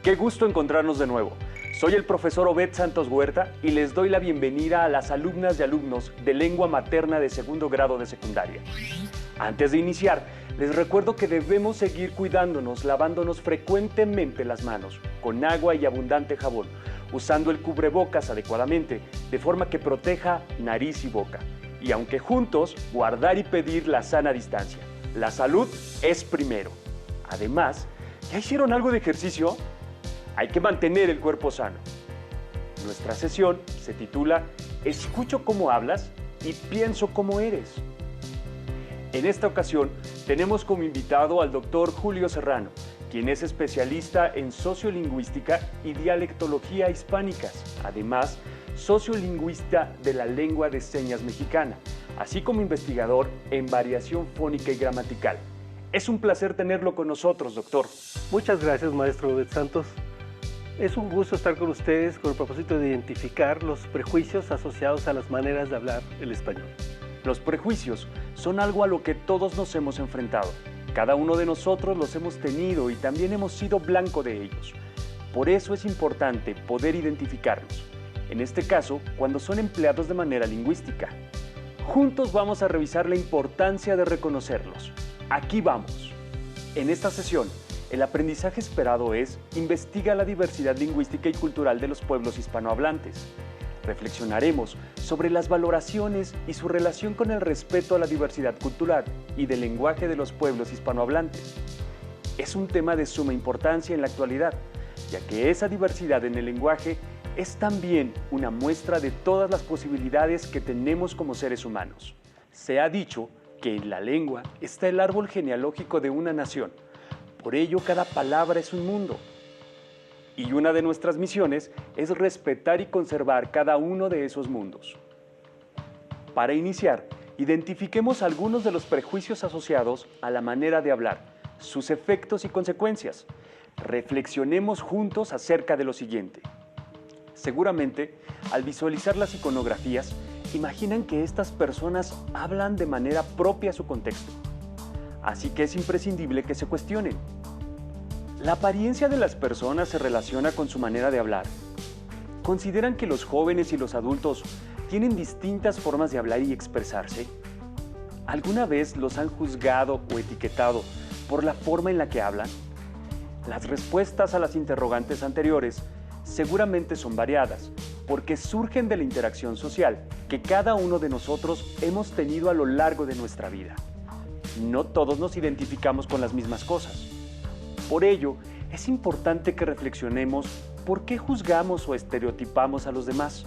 Qué gusto encontrarnos de nuevo. Soy el profesor Obed Santos Huerta y les doy la bienvenida a las alumnas y alumnos de lengua materna de segundo grado de secundaria. Antes de iniciar, les recuerdo que debemos seguir cuidándonos, lavándonos frecuentemente las manos, con agua y abundante jabón, usando el cubrebocas adecuadamente, de forma que proteja nariz y boca. Y aunque juntos, guardar y pedir la sana distancia. La salud es primero. Además, ¿ya hicieron algo de ejercicio? Hay que mantener el cuerpo sano. Nuestra sesión se titula Escucho cómo hablas y pienso cómo eres. En esta ocasión tenemos como invitado al doctor Julio Serrano, quien es especialista en sociolingüística y dialectología hispánicas, además sociolingüista de la lengua de señas mexicana, así como investigador en variación fónica y gramatical. Es un placer tenerlo con nosotros, doctor. Muchas gracias, maestro Obed Santos. Es un gusto estar con ustedes con el propósito de identificar los prejuicios asociados a las maneras de hablar el español. Los prejuicios son algo a lo que todos nos hemos enfrentado. Cada uno de nosotros los hemos tenido y también hemos sido blanco de ellos. Por eso es importante poder identificarlos. En este caso, cuando son empleados de manera lingüística. Juntos vamos a revisar la importancia de reconocerlos. Aquí vamos. En esta sesión, el aprendizaje esperado es investiga la diversidad lingüística y cultural de los pueblos hispanohablantes. Reflexionaremos sobre las valoraciones y su relación con el respeto a la diversidad cultural y del lenguaje de los pueblos hispanohablantes. Es un tema de suma importancia en la actualidad, ya que esa diversidad en el lenguaje es también una muestra de todas las posibilidades que tenemos como seres humanos. Se ha dicho que en la lengua está el árbol genealógico de una nación. Por ello, cada palabra es un mundo. Y una de nuestras misiones es respetar y conservar cada uno de esos mundos. Para iniciar, identifiquemos algunos de los prejuicios asociados a la manera de hablar, sus efectos y consecuencias. Reflexionemos juntos acerca de lo siguiente. Seguramente, al visualizar las iconografías, imaginan que estas personas hablan de manera propia a su contexto. Así que es imprescindible que se cuestionen. ¿La apariencia de las personas se relaciona con su manera de hablar? ¿Consideran que los jóvenes y los adultos tienen distintas formas de hablar y expresarse? ¿Alguna vez los han juzgado o etiquetado por la forma en la que hablan? Las respuestas a las interrogantes anteriores seguramente son variadas, porque surgen de la interacción social que cada uno de nosotros hemos tenido a lo largo de nuestra vida. No todos nos identificamos con las mismas cosas. Por ello, es importante que reflexionemos por qué juzgamos o estereotipamos a los demás.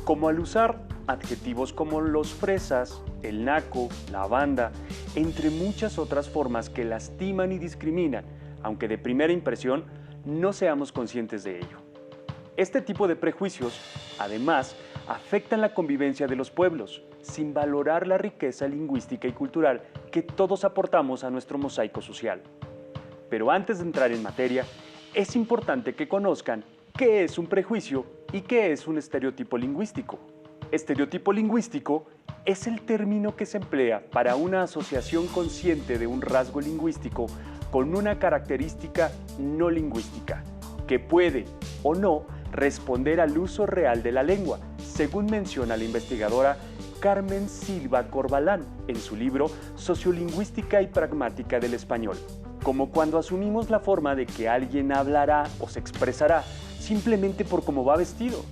Como al usar adjetivos como los fresas, el naco, la banda, entre muchas otras formas que lastiman y discriminan, aunque de primera impresión no seamos conscientes de ello. Este tipo de prejuicios, además, afectan la convivencia de los pueblos, sin valorar la riqueza lingüística y cultural que todos aportamos a nuestro mosaico social. Pero antes de entrar en materia, es importante que conozcan qué es un prejuicio y qué es un estereotipo lingüístico. Estereotipo lingüístico es el término que se emplea para una asociación consciente de un rasgo lingüístico con una característica no lingüística, que puede o no responder al uso real de la lengua, según menciona la investigadora Carmen Silva Corbalán en su libro Sociolingüística y Pragmática del Español, como cuando asumimos la forma de que alguien hablará o se expresará simplemente por cómo va vestido.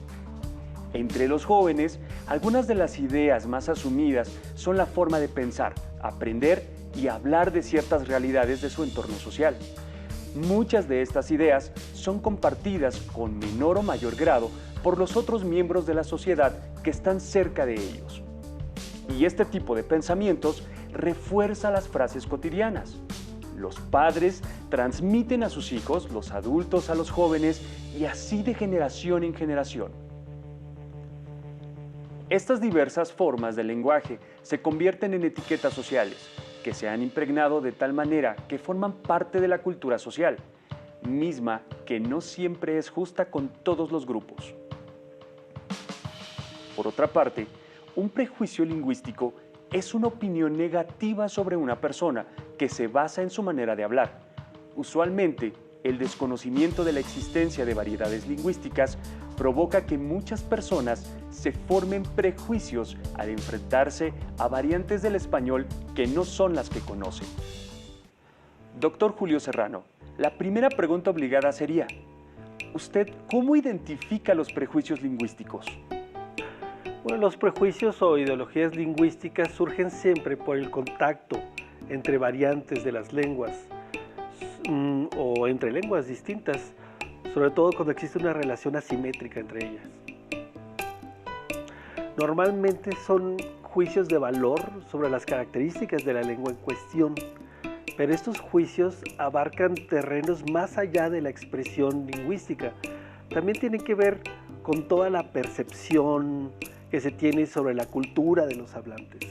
Entre los jóvenes, algunas de las ideas más asumidas son la forma de pensar, aprender y hablar de ciertas realidades de su entorno social. Muchas de estas ideas son compartidas con menor o mayor grado por los otros miembros de la sociedad que están cerca de ellos. Y este tipo de pensamientos refuerza las frases cotidianas. Los padres transmiten a sus hijos, los adultos a los jóvenes y así de generación en generación. Estas diversas formas del lenguaje se convierten en etiquetas sociales que se han impregnado de tal manera que forman parte de la cultura social, misma que no siempre es justa con todos los grupos. Por otra parte, un prejuicio lingüístico es una opinión negativa sobre una persona que se basa en su manera de hablar, usualmente el desconocimiento de la existencia de variedades lingüísticas provoca que muchas personas se formen prejuicios al enfrentarse a variantes del español que no son las que conocen. Doctor Julio Serrano, la primera pregunta obligada sería: ¿usted cómo identifica los prejuicios lingüísticos? Bueno, los prejuicios o ideologías lingüísticas surgen siempre por el contacto entre variantes de las lenguas o entre lenguas distintas, sobre todo cuando existe una relación asimétrica entre ellas. Normalmente son juicios de valor sobre las características de la lengua en cuestión, pero estos juicios abarcan terrenos más allá de la expresión lingüística. También tienen que ver con toda la percepción que se tiene sobre la cultura de los hablantes.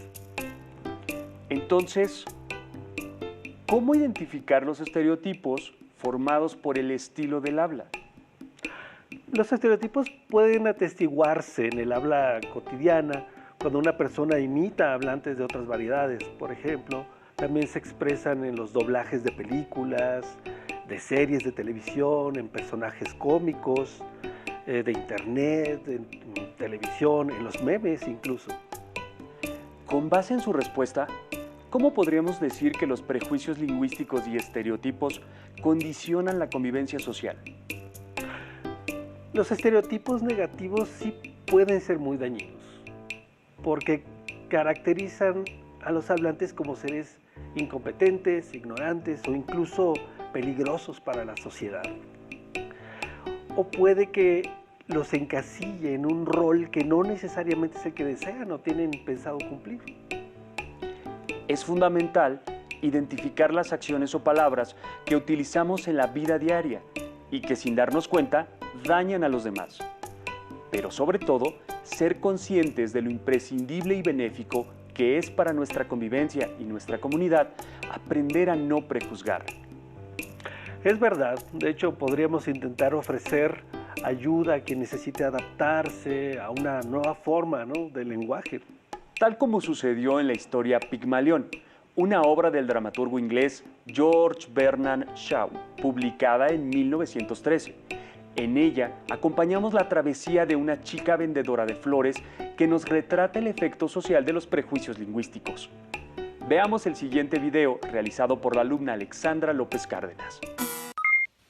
Entonces, ¿cómo identificar los estereotipos formados por el estilo del habla? Los estereotipos pueden atestiguarse en el habla cotidiana cuando una persona imita a hablantes de otras variedades. Por ejemplo, también se expresan en los doblajes de películas, de series de televisión, en personajes cómicos, de internet, en televisión, en los memes incluso. Con base en su respuesta, ¿cómo podríamos decir que los prejuicios lingüísticos y estereotipos condicionan la convivencia social? Los estereotipos negativos sí pueden ser muy dañinos, porque caracterizan a los hablantes como seres incompetentes, ignorantes o incluso peligrosos para la sociedad. O puede que los encasille en un rol que no necesariamente es el que desean o tienen pensado cumplir. Es fundamental identificar las acciones o palabras que utilizamos en la vida diaria y que sin darnos cuenta dañan a los demás. Pero sobre todo, ser conscientes de lo imprescindible y benéfico que es para nuestra convivencia y nuestra comunidad aprender a no prejuzgar. Es verdad, de hecho podríamos intentar ofrecer ayuda a quien necesite adaptarse a una nueva forma, ¿no?, del lenguaje. Tal como sucedió en la historia Pigmalión, una obra del dramaturgo inglés George Bernard Shaw, publicada en 1913. En ella acompañamos la travesía de una chica vendedora de flores que nos retrata el efecto social de los prejuicios lingüísticos. Veamos el siguiente video realizado por la alumna Alexandra López Cárdenas.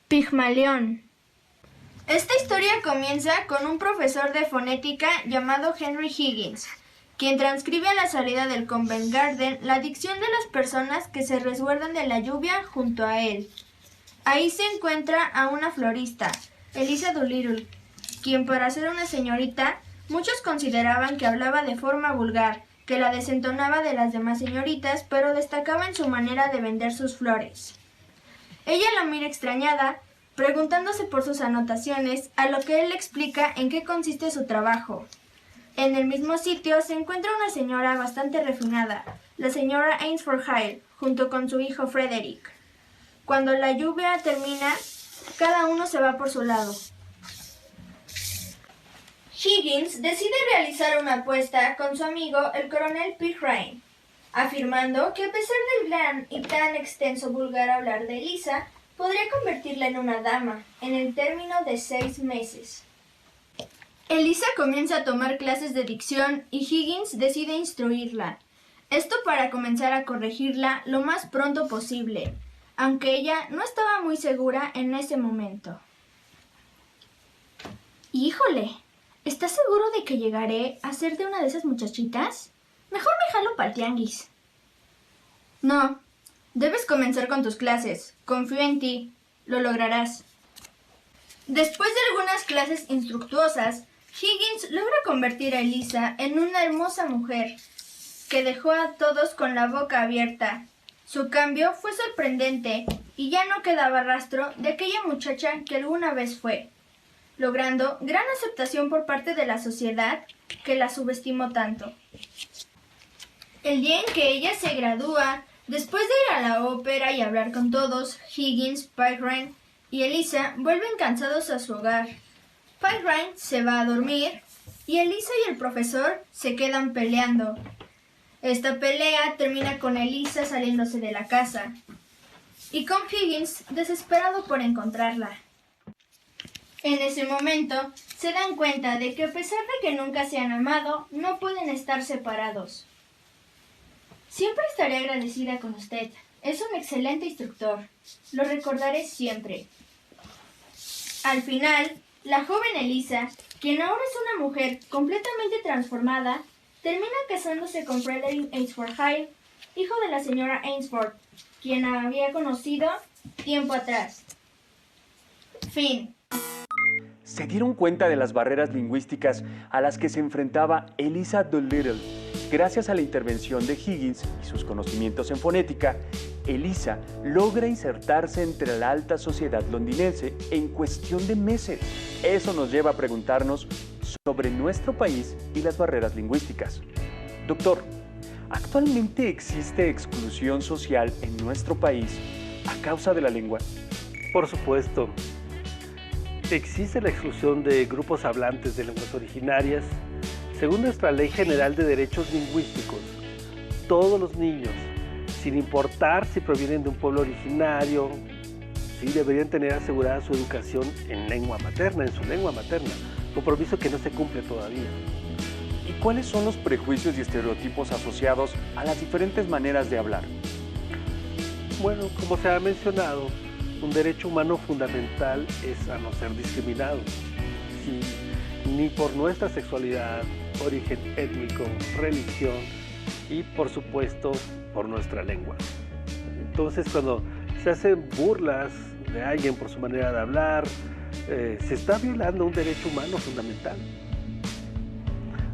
Pigmalión. Esta historia comienza con un profesor de fonética llamado Henry Higgins, quien transcribe a la salida del Covent Garden la dicción de las personas que se resguardan de la lluvia junto a él. Ahí se encuentra a una florista, Eliza Doolittle, quien para ser una señorita, muchos consideraban que hablaba de forma vulgar, que la desentonaba de las demás señoritas, pero destacaba en su manera de vender sus flores. Ella la mira extrañada, preguntándose por sus anotaciones, a lo que él le explica en qué consiste su trabajo. En el mismo sitio se encuentra una señora bastante refinada, la señora Ainsford Hale, junto con su hijo Frederick. Cuando la lluvia termina, cada uno se va por su lado. Higgins decide realizar una apuesta con su amigo el coronel Pirrain, afirmando que a pesar del gran y tan extenso vulgar hablar de Eliza, podría convertirla en una dama en el término de 6 meses. Eliza comienza a tomar clases de dicción y Higgins decide instruirla. Esto para comenzar a corregirla lo más pronto posible, aunque ella no estaba muy segura en ese momento. ¡Híjole! ¿Estás seguro de que llegaré a ser de una de esas muchachitas? Mejor me jalo pa'l tianguis. No, debes comenzar con tus clases. Confío en ti. Lo lograrás. Después de algunas clases infructuosas, Higgins logra convertir a Eliza en una hermosa mujer que dejó a todos con la boca abierta. Su cambio fue sorprendente y ya no quedaba rastro de aquella muchacha que alguna vez fue, logrando gran aceptación por parte de la sociedad que la subestimó tanto. El día en que ella se gradúa, después de ir a la ópera y hablar con todos, Higgins, Pirrain y Eliza vuelven cansados a su hogar. Pirrain se va a dormir y Eliza y el profesor se quedan peleando. Esta pelea termina con Eliza saliéndose de la casa. y con Higgins desesperado por encontrarla. En ese momento, se dan cuenta de que a pesar de que nunca se han amado, no pueden estar separados. Siempre estaré agradecida con usted. Es un excelente instructor. Lo recordaré siempre. Al final, la joven Elisa, quien ahora es una mujer completamente transformada, termina casándose con Frederick Ainsford Hyde, hijo de la señora Ainsford, quien había conocido tiempo atrás. Fin. ¿Se dieron cuenta de las barreras lingüísticas a las que se enfrentaba Eliza Doolittle? Gracias a la intervención de Higgins y sus conocimientos en fonética, Eliza logra insertarse entre la alta sociedad londinense en cuestión de meses. Eso nos lleva a preguntarnos sobre nuestro país y las barreras lingüísticas. Doctor, ¿actualmente existe exclusión social en nuestro país a causa de la lengua? Por supuesto. Existe la exclusión de grupos hablantes de lenguas originarias. Según nuestra Ley General de Derechos Lingüísticos, todos los niños, sin importar si provienen de un pueblo originario, sí deberían tener asegurada su educación en lengua materna, en su lengua materna, compromiso que no se cumple todavía. ¿Y cuáles son los prejuicios y estereotipos asociados a las diferentes maneras de hablar? Bueno, como se ha mencionado, un derecho humano fundamental es a no ser discriminado, sí, ni por nuestra sexualidad, origen étnico, religión y, por supuesto, por nuestra lengua. Entonces, cuando se hacen burlas de alguien por su manera de hablar, se está violando un derecho humano fundamental.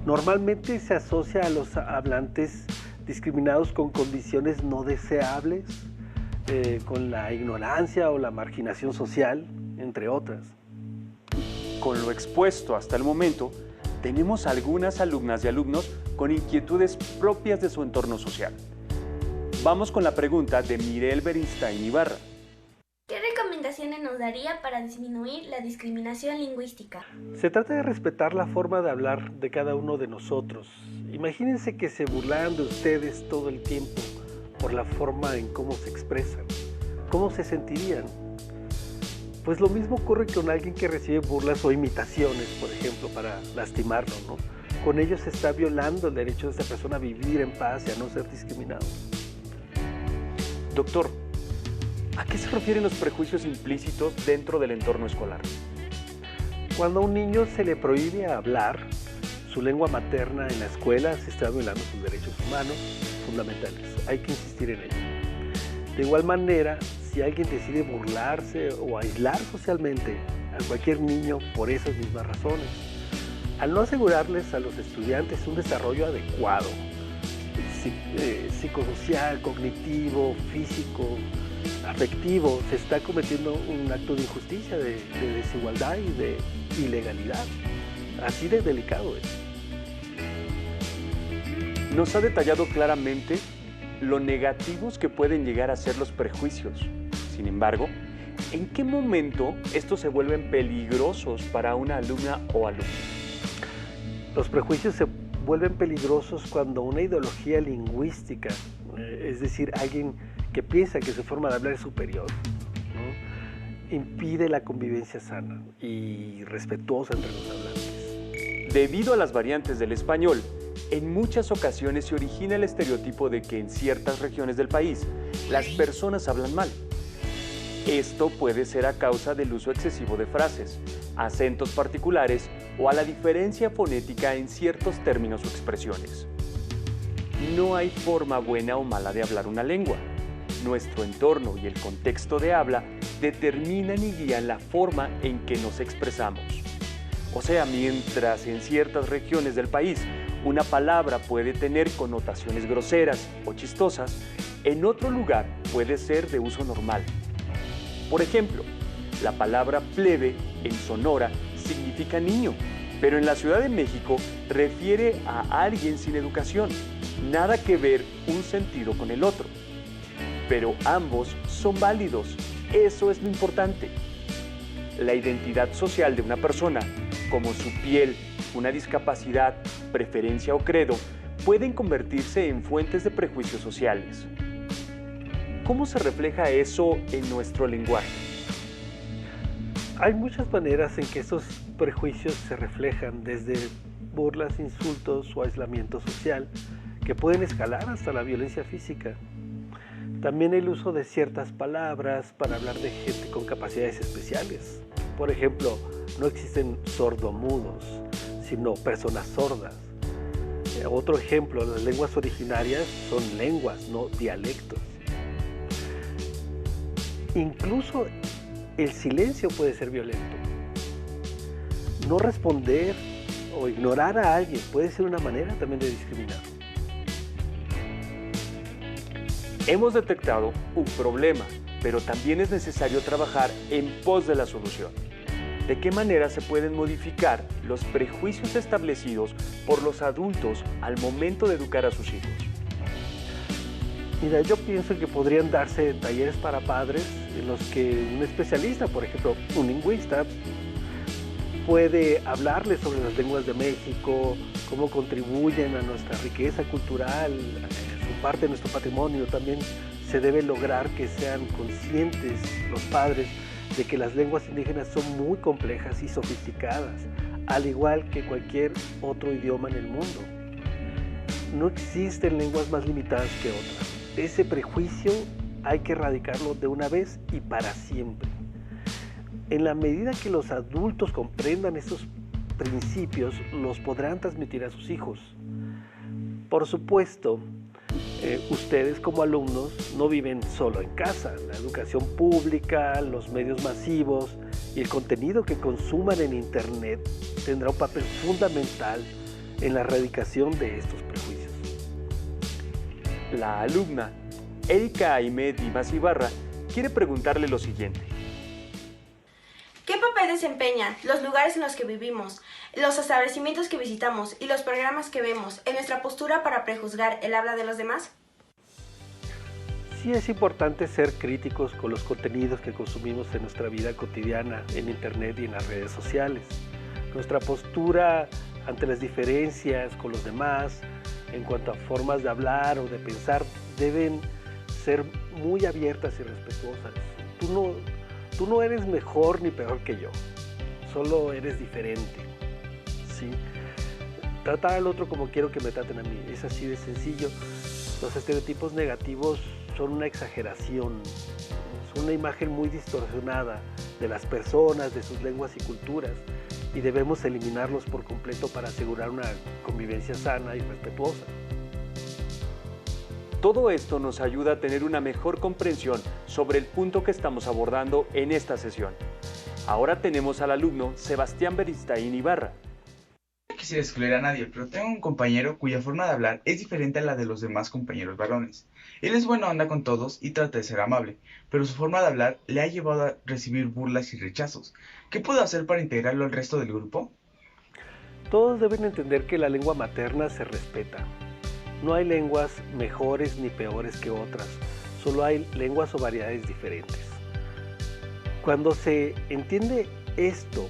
Normalmente se asocia a los hablantes discriminados con condiciones no deseables, con la ignorancia o la marginación social, entre otras. Con lo expuesto hasta el momento, tenemos algunas alumnas y alumnos con inquietudes propias de su entorno social. Vamos con la pregunta de Mirel Bernstein Ibarra. ¿Qué recomendaciones nos daría para disminuir la discriminación lingüística? Se trata de respetar la forma de hablar de cada uno de nosotros. Imagínense que se burlaran de ustedes todo el tiempo por la forma en cómo se expresan. ¿Cómo se sentirían? Pues lo mismo ocurre con alguien que recibe burlas o imitaciones, por ejemplo, para lastimarlo, ¿no? Con ello se está violando el derecho de esa persona a vivir en paz y a no ser discriminado. Doctor, ¿a qué se refieren los prejuicios implícitos dentro del entorno escolar? Cuando a un niño se le prohíbe hablar su lengua materna en la escuela, se está violando sus derechos humanos fundamentales. Hay que insistir en ello. De igual manera, si alguien decide burlarse o aislar socialmente a cualquier niño por esas mismas razones, al no asegurarles a los estudiantes un desarrollo adecuado, psicosocial, cognitivo, físico, afectivo, se está cometiendo un acto de injusticia, de desigualdad y de ilegalidad. Así de delicado es. Nos ha detallado claramente lo negativos que pueden llegar a ser los prejuicios. Sin embargo, ¿en qué momento estos se vuelven peligrosos para una alumna o alumno? Los prejuicios se vuelven peligrosos cuando una ideología lingüística, es decir, alguien que piensa que su forma de hablar es superior, ¿no?, impide la convivencia sana y respetuosa entre los hablantes. Debido a las variantes del español, en muchas ocasiones se origina el estereotipo de que en ciertas regiones del país las personas hablan mal. Esto puede ser a causa del uso excesivo de frases, acentos particulares o a la diferencia fonética en ciertos términos o expresiones. No hay forma buena o mala de hablar una lengua. Nuestro entorno y el contexto de habla determinan y guían la forma en que nos expresamos. O sea, mientras en ciertas regiones del país una palabra puede tener connotaciones groseras o chistosas, en otro lugar puede ser de uso normal. Por ejemplo, la palabra plebe en Sonora significa niño, pero en la Ciudad de México refiere a alguien sin educación. Nada que ver un sentido con el otro. Pero ambos son válidos. Eso es lo importante. La identidad social de una persona, como su piel, una discapacidad, preferencia o credo, pueden convertirse en fuentes de prejuicios sociales. ¿cómo se refleja eso en nuestro lenguaje? Hay muchas maneras en que esos prejuicios se reflejan, desde burlas, insultos o aislamiento social, que pueden escalar hasta la violencia física. También el uso de ciertas palabras para hablar de gente con capacidades especiales. Por ejemplo, no existen sordomudos, sino personas sordas. Otro ejemplo, las lenguas originarias son lenguas, no dialectos. Incluso el silencio puede ser violento. No responder o ignorar a alguien puede ser una manera también de discriminar. Hemos detectado un problema, pero también es necesario trabajar en pos de la solución. ¿De qué manera se pueden modificar los prejuicios establecidos por los adultos al momento de educar a sus hijos? Mira, yo pienso que podrían darse talleres para padres en los que un especialista, por ejemplo, un lingüista, puede hablarles sobre las lenguas de México, cómo contribuyen a nuestra riqueza cultural, son parte de nuestro patrimonio. También se debe lograr que sean conscientes los padres de que las lenguas indígenas son muy complejas y sofisticadas, al igual que cualquier otro idioma en el mundo. No existen lenguas más limitadas que otras. Ese prejuicio hay que erradicarlo de una vez y para siempre. En la medida que los adultos comprendan estos principios, los podrán transmitir a sus hijos. Por supuesto, ustedes como alumnos no viven solo en casa. La educación pública, los medios masivos y el contenido que consuman en Internet tendrá un papel fundamental en la erradicación de estos prejuicios. La alumna Erika Aimé Dimas Ibarra quiere preguntarle lo siguiente. ¿Qué papel desempeñan los lugares en los que vivimos, los establecimientos que visitamos y los programas que vemos en nuestra postura para prejuzgar el habla de los demás? Sí es importante ser críticos con los contenidos que consumimos en nuestra vida cotidiana, en Internet y en las redes sociales. Nuestra postura ante las diferencias con los demás, en cuanto a formas de hablar o de pensar, deben ser muy abiertas y respetuosas. Tú no eres mejor ni peor que yo, solo eres diferente, ¿sí? Tratar al otro como quiero que me traten a mí, es así de sencillo. Los estereotipos negativos son una exageración, son una imagen muy distorsionada de las personas, de sus lenguas y culturas, y debemos eliminarlos por completo para asegurar una convivencia sana y respetuosa. Todo esto nos ayuda a tener una mejor comprensión sobre el punto que estamos abordando en esta sesión. Ahora tenemos al alumno Sebastián Beristain Ibarra. No quisiera excluir a nadie, pero tengo un compañero cuya forma de hablar es diferente a la de los demás compañeros varones. Él es buena onda con todos y trata de ser amable, pero su forma de hablar le ha llevado a recibir burlas y rechazos. ¿Qué puedo hacer para integrarlo al resto del grupo? Todos deben entender que la lengua materna se respeta. No hay lenguas mejores ni peores que otras, solo hay lenguas o variedades diferentes. Cuando se entiende esto,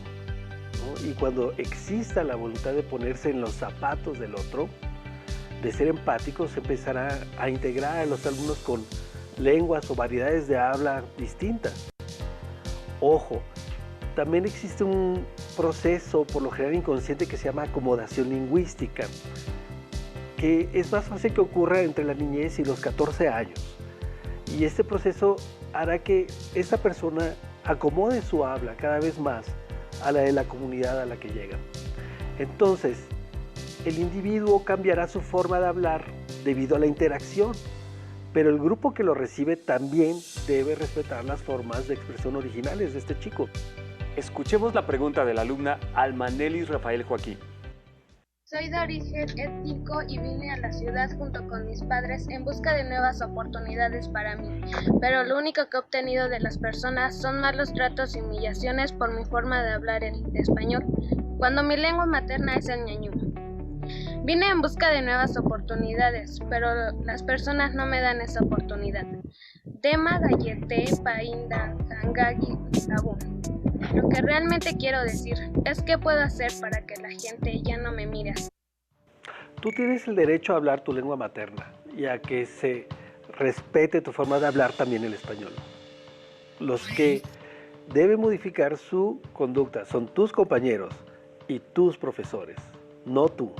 ¿no? Y cuando exista la voluntad de ponerse en los zapatos del otro, de ser empáticos, se empezará a integrar a los alumnos con lenguas o variedades de habla distintas. Ojo, también existe un proceso por lo general inconsciente que se llama acomodación lingüística, que es más fácil que ocurra entre la niñez y los 14 años. Y este proceso hará que esta persona acomode su habla cada vez más a la de la comunidad a la que llega. Entonces, el individuo cambiará su forma de hablar debido a la interacción, pero el grupo que lo recibe también debe respetar las formas de expresión originales de este chico. Escuchemos la pregunta de la alumna Almanelis Rafael Joaquín. Soy de origen étnico y vine a la ciudad junto con mis padres en busca de nuevas oportunidades para mí, pero lo único que he obtenido de las personas son malos tratos y humillaciones por mi forma de hablar el español, cuando mi lengua materna es el ñañú. Vine en busca de nuevas oportunidades, pero las personas no me dan esa oportunidad. Tema gallete painda hangagi abun. Lo que realmente quiero decir es qué puedo hacer para que la gente ya no me mire así. Tú tienes el derecho a hablar tu lengua materna y a que se respete tu forma de hablar también el español. Los que deben modificar su conducta son tus compañeros y tus profesores, no tú.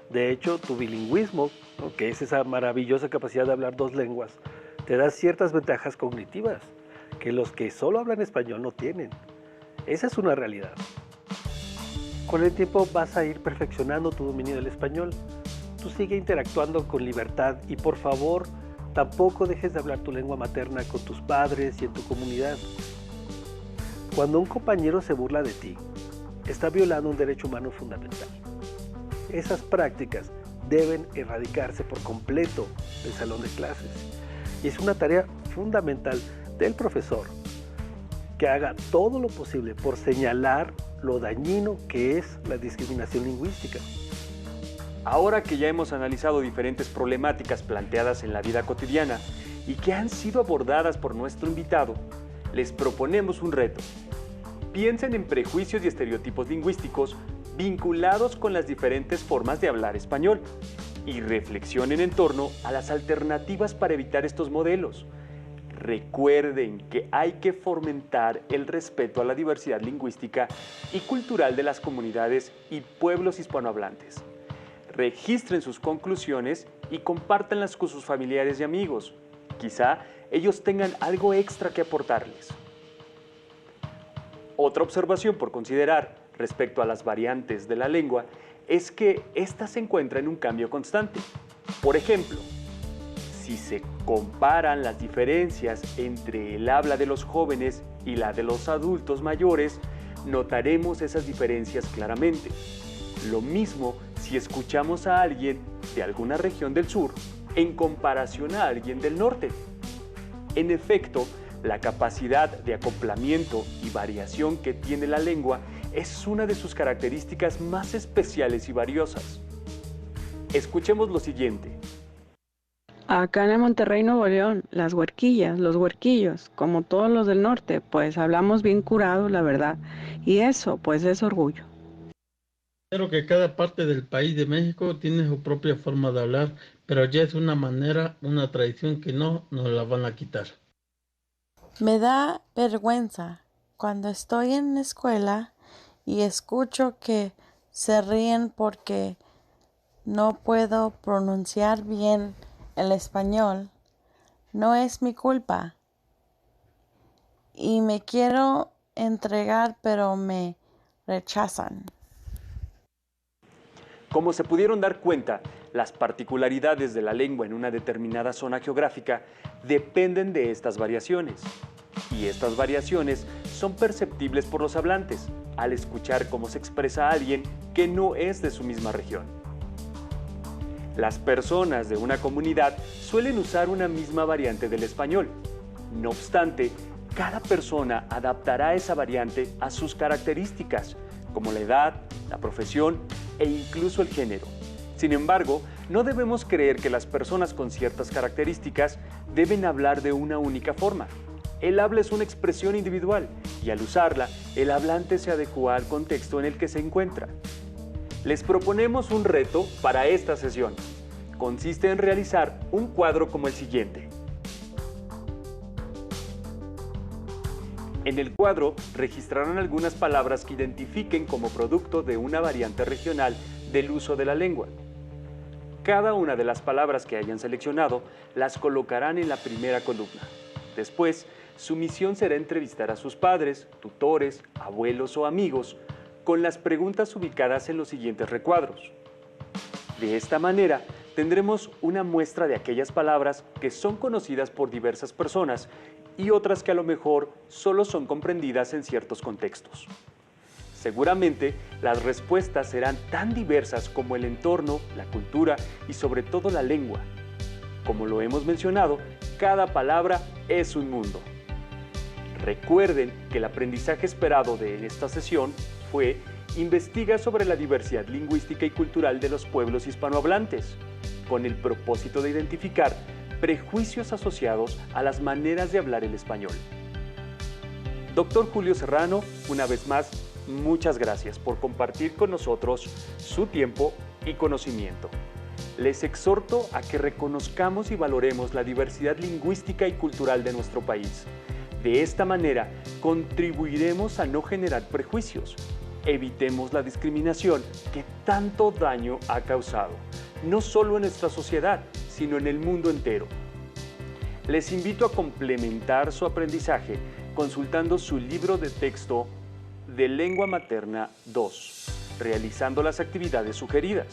De hecho, tu bilingüismo, ¿no?, que es esa maravillosa capacidad de hablar dos lenguas, te da ciertas ventajas cognitivas que los que solo hablan español no tienen. Esa es una realidad. Con el tiempo vas a ir perfeccionando tu dominio del español. Tú sigue interactuando con libertad y por favor, tampoco dejes de hablar tu lengua materna con tus padres y en tu comunidad. Cuando un compañero se burla de ti, está violando un derecho humano fundamental. Esas prácticas deben erradicarse por completo del salón de clases. Y es una tarea fundamental del profesor que haga todo lo posible por señalar lo dañino que es la discriminación lingüística. Ahora que ya hemos analizado diferentes problemáticas planteadas en la vida cotidiana y que han sido abordadas por nuestro invitado, les proponemos un reto. Piensen en prejuicios y estereotipos lingüísticos vinculados con las diferentes formas de hablar español y reflexionen en torno a las alternativas para evitar estos modelos. Recuerden que hay que fomentar el respeto a la diversidad lingüística y cultural de las comunidades y pueblos hispanohablantes. Registren sus conclusiones y compártanlas con sus familiares y amigos. Quizá ellos tengan algo extra que aportarles. Otra observación por considerar respecto a las variantes de la lengua es que ésta se encuentra en un cambio constante. Por ejemplo, si se comparan las diferencias entre el habla de los jóvenes y la de los adultos mayores, notaremos esas diferencias claramente. Lo mismo si escuchamos a alguien de alguna región del sur en comparación a alguien del norte. En efecto, la capacidad de acoplamiento y variación que tiene la lengua es una de sus características más especiales y valiosas. Escuchemos lo siguiente. Acá en Monterrey, Nuevo León, las huerquillas, los huerquillos, como todos los del norte, pues hablamos bien curado, la verdad. Y eso, pues es orgullo. Creo que cada parte del país de México tiene su propia forma de hablar, pero ya es una manera, una tradición que no nos la van a quitar. Me da vergüenza cuando estoy en la escuela y escucho que se ríen porque no puedo pronunciar bien el español. No es mi culpa. Y me quiero entregar, pero me rechazan. Como se pudieron dar cuenta, las particularidades de la lengua en una determinada zona geográfica dependen de estas variaciones. Y estas variaciones son perceptibles por los hablantes al escuchar cómo se expresa alguien que no es de su misma región. Las personas de una comunidad suelen usar una misma variante del español. No obstante, cada persona adaptará esa variante a sus características, como la edad, la profesión e incluso el género. Sin embargo, no debemos creer que las personas con ciertas características deben hablar de una única forma. El habla es una expresión individual y al usarla, el hablante se adecua al contexto en el que se encuentra. Les proponemos un reto para esta sesión. Consiste en realizar un cuadro como el siguiente. En el cuadro registrarán algunas palabras que identifiquen como producto de una variante regional del uso de la lengua. Cada una de las palabras que hayan seleccionado las colocarán en la primera columna. Después, su misión será entrevistar a sus padres, tutores, abuelos o amigos con las preguntas ubicadas en los siguientes recuadros. De esta manera, tendremos una muestra de aquellas palabras que son conocidas por diversas personas y otras que a lo mejor solo son comprendidas en ciertos contextos. Seguramente, las respuestas serán tan diversas como el entorno, la cultura y sobre todo la lengua. Como lo hemos mencionado, cada palabra es un mundo. Recuerden que el aprendizaje esperado de esta sesión fue investiga sobre la diversidad lingüística y cultural de los pueblos hispanohablantes, con el propósito de identificar prejuicios asociados a las maneras de hablar el español. Doctor Julio Serrano, una vez más, muchas gracias por compartir con nosotros su tiempo y conocimiento. les exhorto a que reconozcamos y valoremos la diversidad lingüística y cultural de nuestro país. De esta manera, contribuiremos a no generar prejuicios. Evitemos la discriminación que tanto daño ha causado, no solo en nuestra sociedad, sino en el mundo entero. Les invito a complementar su aprendizaje consultando su libro de texto de Lengua Materna 2, realizando las actividades sugeridas.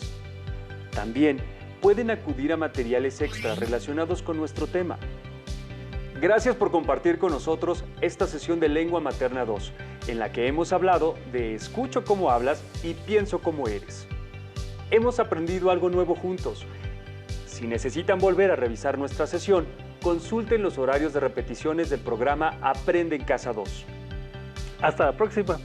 También pueden acudir a materiales extra relacionados con nuestro tema. Gracias por compartir con nosotros esta sesión de Lengua Materna 2, en la que hemos hablado de escucho cómo hablas y pienso cómo eres. Hemos aprendido algo nuevo juntos. Si necesitan volver a revisar nuestra sesión, consulten los horarios de repeticiones del programa Aprende en Casa 2. Hasta la próxima.